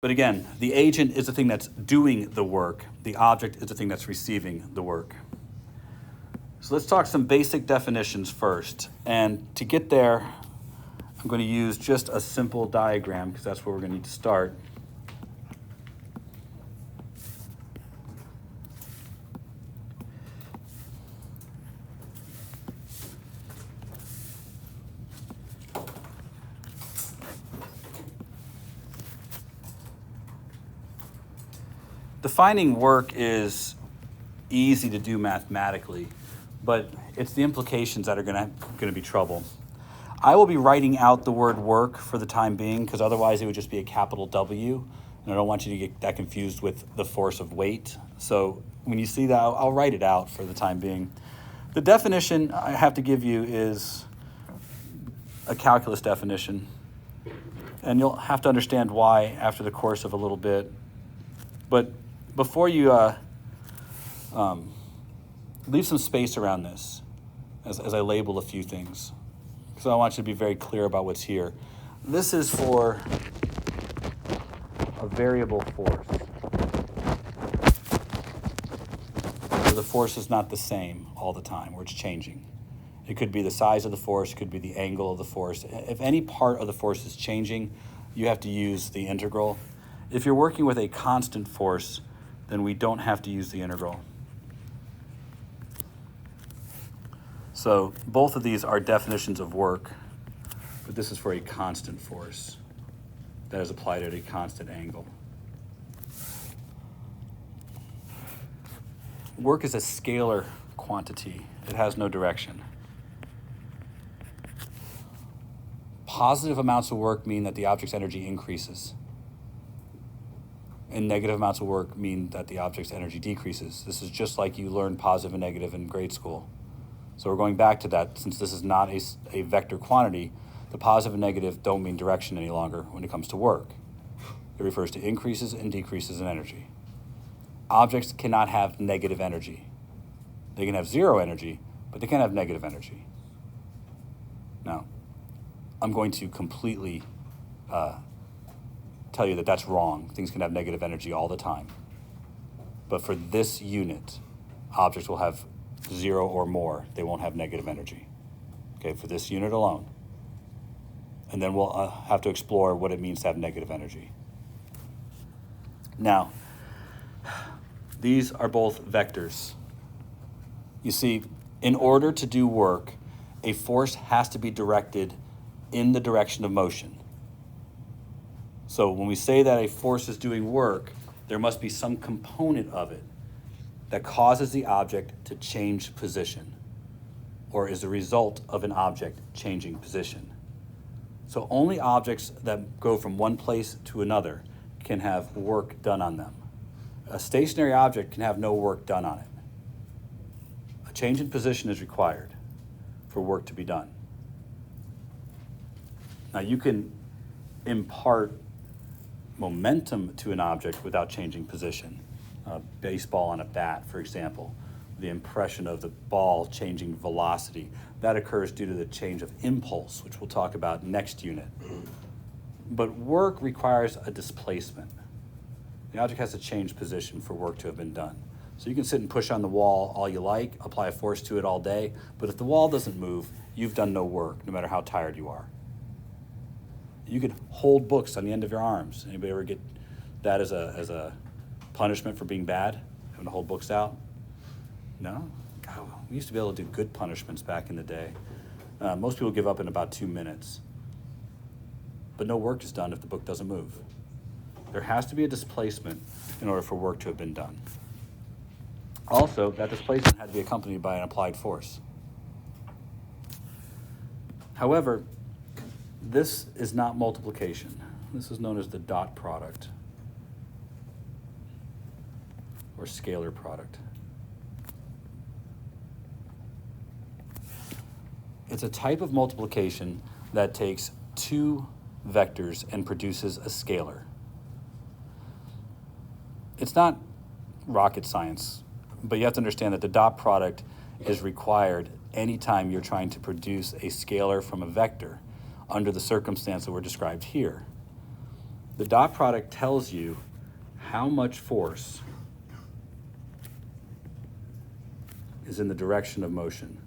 But again, the agent is the thing that's doing the work. The object is the thing that's receiving the work. So let's talk some basic definitions first. And to get there, I'm going to use just a simple diagram because that's where we're going to need to start. Defining work is easy to do mathematically, but it's the implications that are going to be trouble. I will be writing out the word work for the time being because otherwise it would just be a capital W, and I don't want you to get that confused with the force of weight. So when you see that, I'll write it out for the time being. The definition I have to give you is a calculus definition, and you'll have to understand why after the course of a little bit. But before you leave some space around this as I label a few things, because I want you to be very clear about what's here. This is for a variable force. So the force is not the same all the time, or it's changing. It could be the size of the force, it could be the angle of the force. If any part of the force is changing, you have to use the integral. If you're working with a constant force, then we don't have to use the integral. So both of these are definitions of work, but this is for a constant force that is applied at a constant angle. Work is a scalar quantity. It has no direction. Positive amounts of work mean that the object's energy increases, and negative amounts of work mean that the object's energy decreases. This is just like you learned positive and negative in grade school. So we're going back to that. Since this is not a vector quantity, the positive and negative don't mean direction any longer when it comes to work. It refers to increases and decreases in energy. Objects cannot have negative energy. They can have zero energy, but they can't have negative energy. Now, I'm going to completely tell you that that's wrong. Things can have negative energy all the time. But for this unit, objects will have zero or more. They won't have negative energy. Okay, for this unit alone. And then we'll have to explore what it means to have negative energy. Now, these are both vectors. You see, in order to do work, a force has to be directed in the direction of motion. So when we say that a force is doing work, there must be some component of it that causes the object to change position, or is a result of an object changing position. So only objects that go from one place to another can have work done on them. A stationary object can have no work done on it. A change in position is required for work to be done. Now you can impart momentum to an object without changing position. A baseball on a bat, for example, the impression of the ball changing velocity, that occurs due to the change of impulse, which we'll talk about next unit. But work requires a displacement. The object has to change position for work to have been done. So you can sit and push on the wall all you like, apply a force to it all day, but if the wall doesn't move, you've done no work, no matter how tired you are. You could hold books on the end of your arms. Anybody ever get that as a punishment for being bad, having to hold books out? No? God, we used to be able to do good punishments back in the day. Most people give up in about 2 minutes. But no work is done if the book doesn't move. There has to be a displacement in order for work to have been done. Also, that displacement had to be accompanied by an applied force. However, this is not multiplication. This is known as the dot product or scalar product. It's a type of multiplication that takes two vectors and produces a scalar. It's not rocket science, but you have to understand that the dot product is required anytime you're trying to produce a scalar from a vector under the circumstance that were described here. The dot product tells you how much force is in the direction of motion.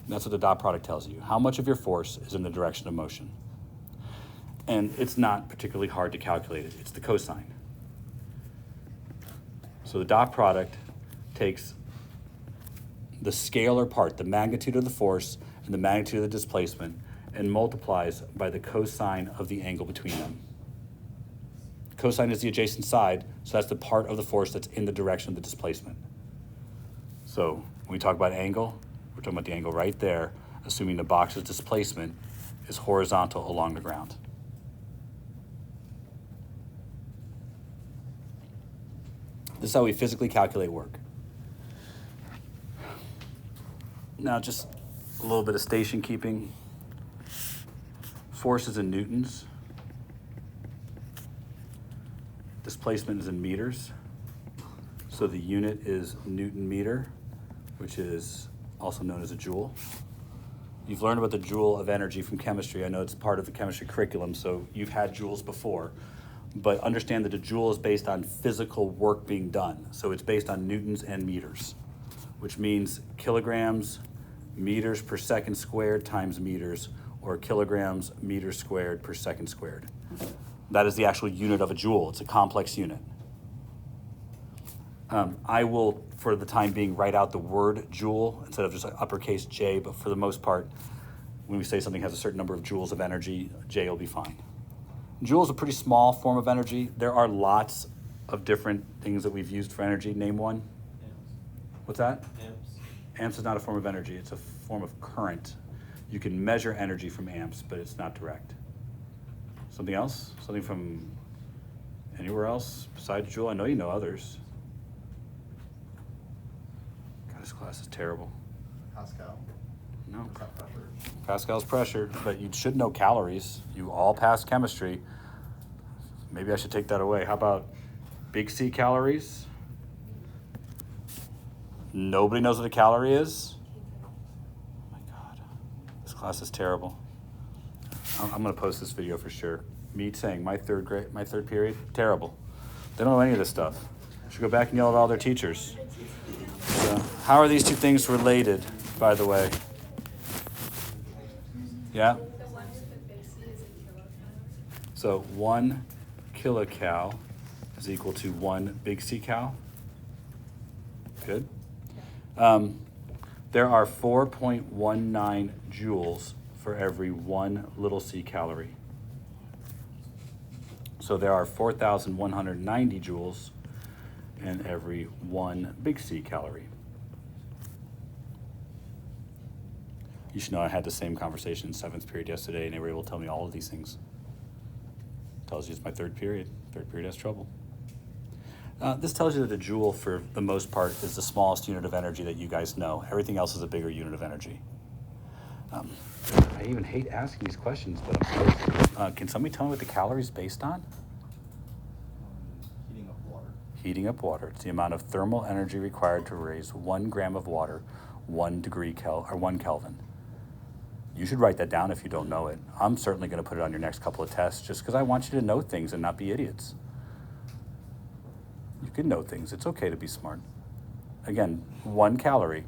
That's what the dot product tells you. How much of your force is in the direction of motion? And it's not particularly hard to calculate it. It's the cosine. So the dot product takes the scalar part, the magnitude of the force and the magnitude of the displacement, and multiplies by the cosine of the angle between them. Cosine is the adjacent side, so that's the part of the force that's in the direction of the displacement. So when we talk about angle, we're talking about the angle right there, assuming the box's displacement is horizontal along the ground. This is how we physically calculate work. Now just a little bit of station keeping. Force is in newtons. Displacement is in meters. So the unit is Newton meter, which is also known as a joule. You've learned about the joule of energy from chemistry. I know it's part of the chemistry curriculum, so you've had joules before. But understand that a joule is based on physical work being done. So it's based on newtons and meters, which means kilograms, meters per second squared times meters, or kilograms, meters squared per second squared. That is the actual unit of a joule. It's a complex unit. I will, for the time being, write out the word joule instead of just uppercase J, but for the most part, when we say something has a certain number of joules of energy, J will be fine. Joule is a pretty small form of energy. There are lots of different things that we've used for energy. Name one. Amps. What's that? Amps. Amps is not a form of energy. It's a form of current. You can measure energy from amps, but it's not direct. Something else? Something from anywhere else besides Joule? I know you know others. God, this class is terrible. Pascal. No. Is that pressure? Pascal's pressure, but you should know calories. You all pass chemistry. Maybe I should take that away. How about big C calories? Nobody knows what a calorie is? Oh my God, this class is terrible. I'm gonna post this video for sure. Me saying my third period, terrible. They don't know any of this stuff. Should go back and yell at all their teachers. So, how are these two things related, by the way? Yeah? So 1 kilocal is equal to 1 big C cal. Good. There are 4.19 joules for every 1 little C calorie. So there are 4,190 joules in every 1 big C calorie. You should know I had the same conversation in 7th period yesterday, and they were able to tell me all of these things. Tells you it's my third period. Third period has trouble. This tells you that a joule, for the most part, is the smallest unit of energy that you guys know. Everything else is a bigger unit of energy. I even hate asking these questions, but I'm supposed. Can somebody tell me what the calorie is based on? Heating up water. Heating up water. It's the amount of thermal energy required to raise 1 gram of water 1 Kelvin. You should write that down if you don't know it. I'm certainly going to put it on your next couple of tests just because I want you to know things and not be idiots. You can know things. It's okay to be smart. Again, 1 calorie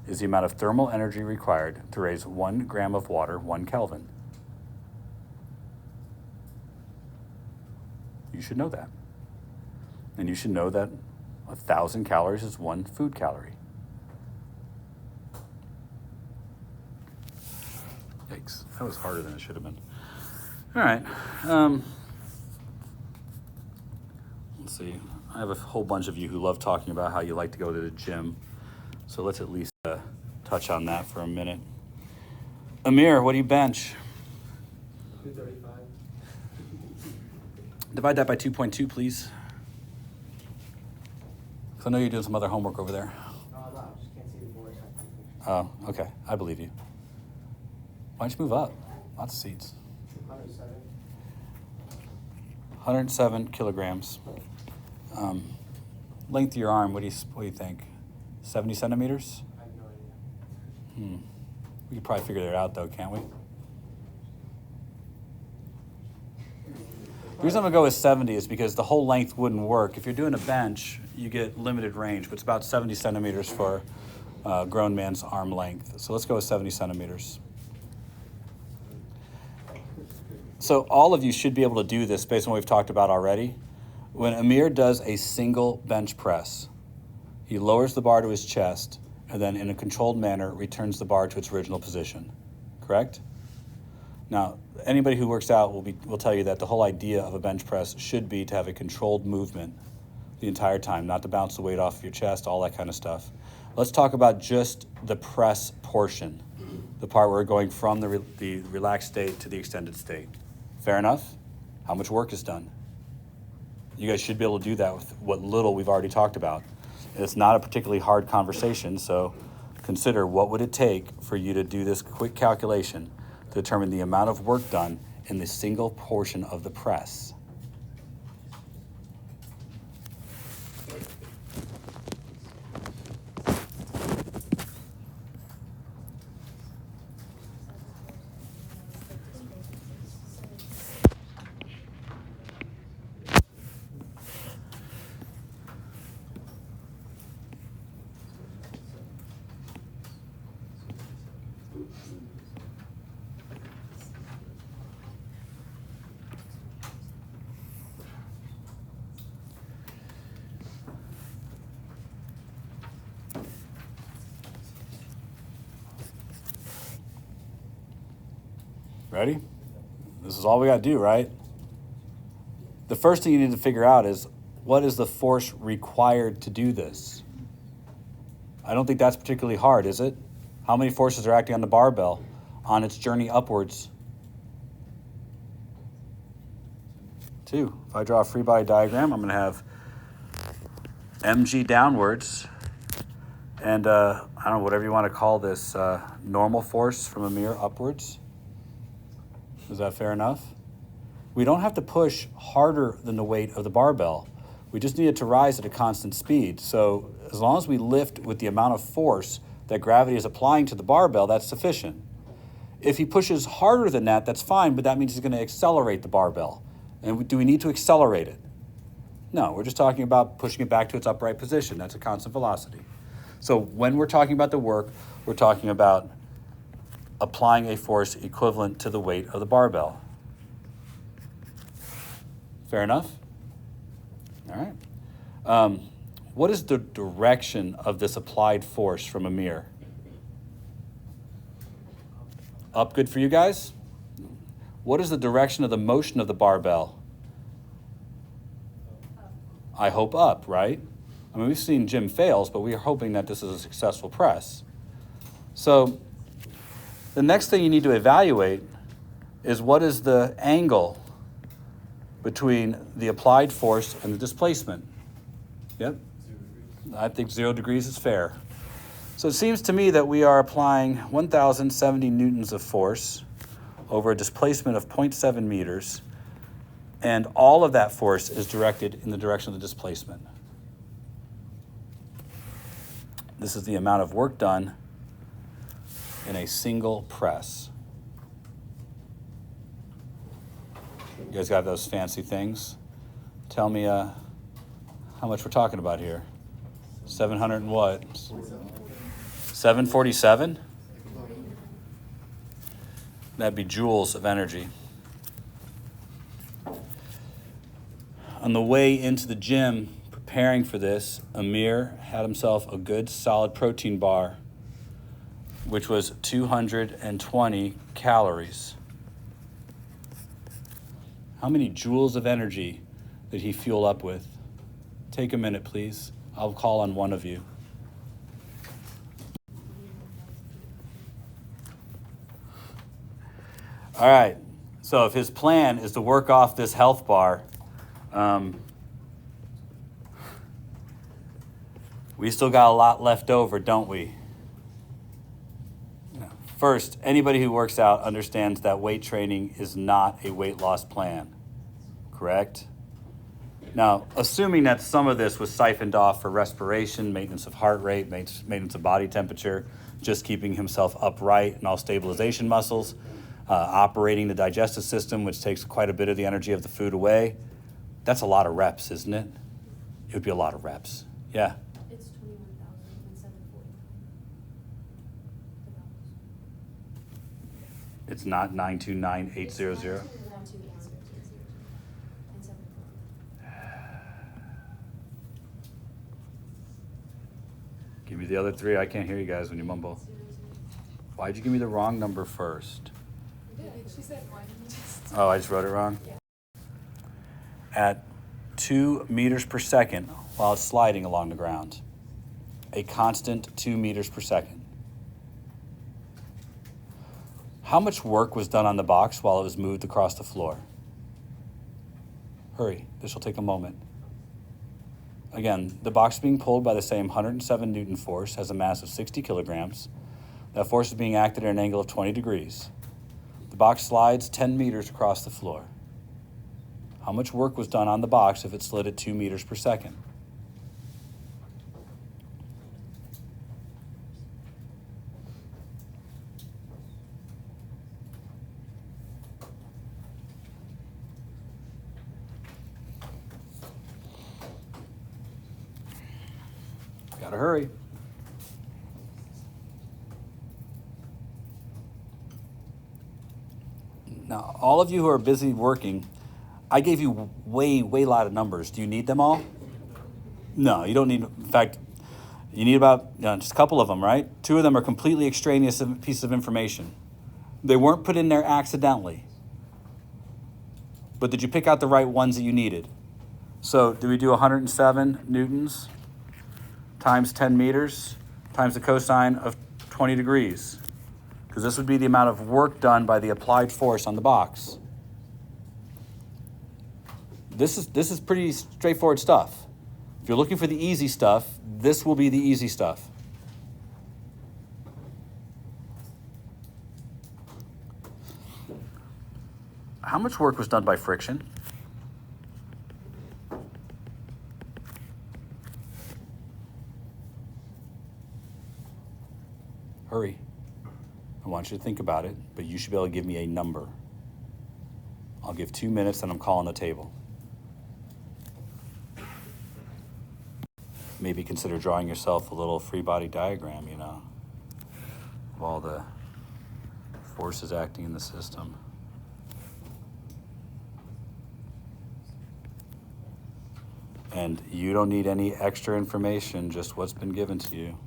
is the amount of thermal energy required to raise 1 gram of water 1 Kelvin. You should know that. And you should know that 1,000 calories is 1 food calorie. Yikes, that was harder than it should have been. All right, let's see. I have a whole bunch of you who love talking about how you like to go to the gym. So let's at least touch on that for a minute. Amir, what do you bench? 235. Divide that by 2.2, please. Because I know you're doing some other homework over there. No, I just can't see the board. Oh, okay, I believe you. Why don't you move up? Lots of seats. 107. 107 kilograms. Length of your arm, what do you think? 70 centimeters? I have no idea. We could probably figure that out though, can't we? The reason I'm gonna go with 70 is because the whole length wouldn't work. If you're doing a bench, you get limited range, but it's about 70 centimeters for a grown man's arm length. So let's go with 70 centimeters. So all of you should be able to do this based on what we've talked about already. When Amir does a single bench press, he lowers the bar to his chest and then in a controlled manner returns the bar to its original position, correct? Now, anybody who works out will tell you that the whole idea of a bench press should be to have a controlled movement the entire time, not to bounce the weight off of your chest, all that kind of stuff. Let's talk about just the press portion, the part where we're going from the relaxed state to the extended state. Fair enough? How much work is done? You guys should be able to do that with what little we've already talked about. It's not a particularly hard conversation, so consider what would it take for you to do this quick calculation to determine the amount of work done in the single portion of the press. Ready? This is all we got to do, right? The first thing you need to figure out is what is the force required to do this? I don't think that's particularly hard, is it? How many forces are acting on the barbell on its journey upwards? 2. If I draw a free body diagram, I'm going to have mg downwards and I don't know, whatever you want to call this, normal force from Amir upwards. Is that fair enough? We don't have to push harder than the weight of the barbell. We just need it to rise at a constant speed. So as long as we lift with the amount of force that gravity is applying to the barbell, that's sufficient. If he pushes harder than that, that's fine, but that means he's going to accelerate the barbell. And do we need to accelerate it? No, we're just talking about pushing it back to its upright position. That's a constant velocity. So when we're talking about the work, we're talking about applying a force equivalent to the weight of the barbell. Fair enough? All right. What is the direction of this applied force from Amir? Up, good for you guys? What is the direction of the motion of the barbell? I hope up, right? I mean, we've seen Jim fails, but we are hoping that this is a successful press. So the next thing you need to evaluate is what is the angle between the applied force and the displacement. Yep, I think 0 degrees is fair. So it seems to me that we are applying 1,070 newtons of force over a displacement of 0.7 meters, and all of that force is directed in the direction of the displacement. This is the amount of work done in a single press. You guys got those fancy things? Tell me how much we're talking about here. 700 and what? 747? That'd be joules of energy. On the way into the gym, preparing for this, Amir had himself a good solid protein bar, which was 220 calories. How many joules of energy did he fuel up with? Take a minute, please. I'll call on one of you. All right, so if his plan is to work off this health bar, we still got a lot left over, don't we? First, anybody who works out understands that weight training is not a weight loss plan, correct? Now, assuming that some of this was siphoned off for respiration, maintenance of heart rate, maintenance of body temperature, just keeping himself upright and all stabilization muscles, operating the digestive system, which takes quite a bit of the energy of the food away. That's a lot of reps, isn't it? It would be a lot of reps. Yeah. It's 21,740. It's not 929,800. Give me the other three. I can't hear you guys when you mumble. Why'd you give me the wrong number first? She said one. Oh, I just wrote it wrong? Yeah. At 2 meters per second while it's sliding along the ground. A constant 2 meters per second. How much work was done on the box while it was moved across the floor? Hurry, this will take a moment. Again, the box being pulled by the same 107 Newton force has a mass of 60 kilograms. That force is being acted at an angle of 20 degrees. The box slides 10 meters across the floor. How much work was done on the box if it slid at 2 meters per second? Gotta hurry. Now, all of you who are busy working, I gave you way a lot of numbers. Do you need them all? No, you don't need, in fact, you need about just a couple of them, right? 2 of them are completely extraneous pieces of information. They weren't put in there accidentally. But did you pick out the right ones that you needed? So, do we do 107 newtons times 10 meters times the cosine of 20 degrees? Because this would be the amount of work done by the applied force on the box. This is pretty straightforward stuff. If you're looking for the easy stuff, this will be the easy stuff. How much work was done by friction? Hurry. I want you to think about it, but you should be able to give me a number. I'll give 2 minutes and I'm calling the table. Maybe consider drawing yourself a little free body diagram, of all the forces acting in the system. And you don't need any extra information, just what's been given to you.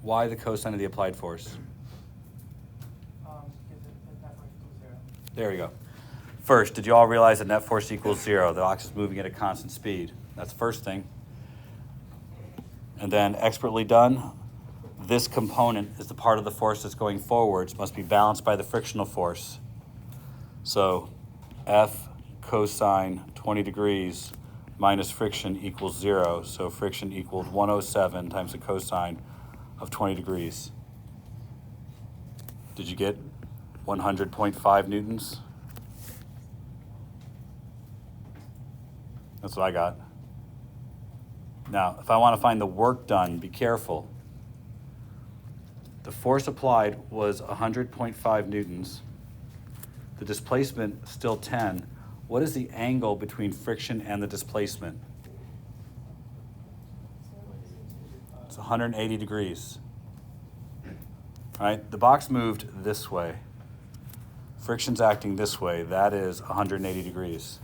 Why the cosine of the applied force? Because the net force equals 0. There we go. First, did you all realize that net force equals 0? The box is moving at a constant speed. That's the first thing. And then, expertly done, this component is the part of the force that's going forwards, must be balanced by the frictional force. So, F cosine 20 degrees minus friction equals 0. So friction equals 107 times the cosine of 20 degrees. Did you get 100.5 newtons? That's what I got. Now, if I want to find the work done, be careful. The force applied was 100.5 newtons. The displacement still 10. What is the angle between friction and the displacement? It's 180 degrees. All right, the box moved this way. Friction's acting this way. That is 180 degrees.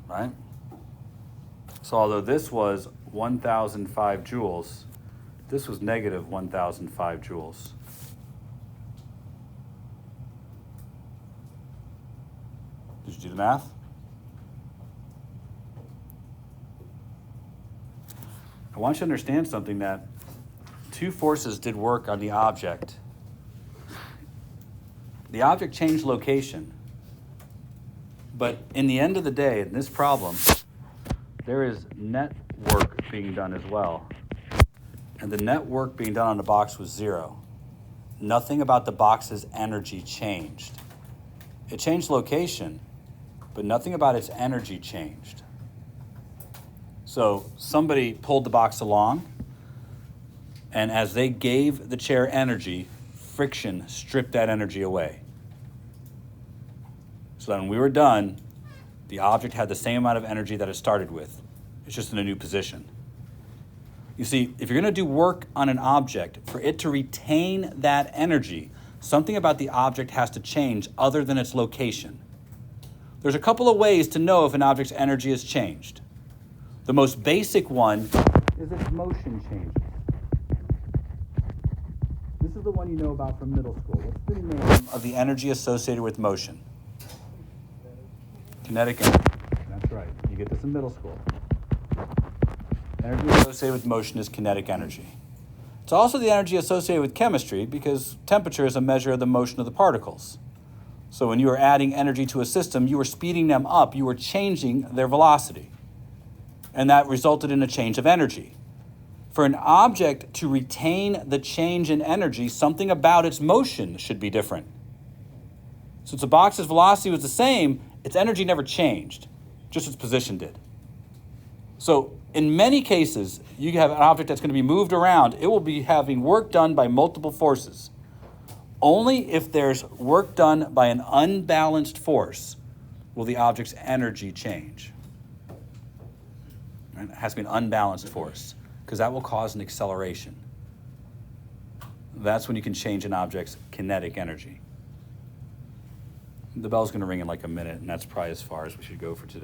Right? So although this was 1,005 joules, this was negative 1,005 joules. Did you do the math? I want you to understand something, that 2 forces did work on the object. The object changed location. But in the end of the day, in this problem, there is net work being done as well. And the net work being done on the box was 0. nothing about the box's energy changed. It changed location, but nothing about its energy changed. So somebody pulled the box along, and as they gave the chair energy, friction stripped that energy away. So that when we were done, the object had the same amount of energy that it started with. It's just in a new position. You see, if you're going to do work on an object, for it to retain that energy, something about the object has to change other than its location. There's a couple of ways to know if an object's energy has changed. The most basic one is its motion changes. This is the one you know about from middle school. What's the name of the energy associated with motion? Kinetic energy. That's right. You get this in middle school. Energy associated with motion is kinetic energy. It's also the energy associated with chemistry because temperature is a measure of the motion of the particles. So when you are adding energy to a system, you are speeding them up, you are changing their velocity. And that resulted in a change of energy. For an object to retain the change in energy, something about its motion should be different. Since the box's velocity was the same, its energy never changed, just its position did. So in many cases, you have an object that's going to be moved around. It will be having work done by multiple forces. Only if there's work done by an unbalanced force will the object's energy change. Right? It has to be an unbalanced force because that will cause an acceleration. That's when you can change an object's kinetic energy. The bell's going to ring in like a minute, and that's probably as far as we should go for today.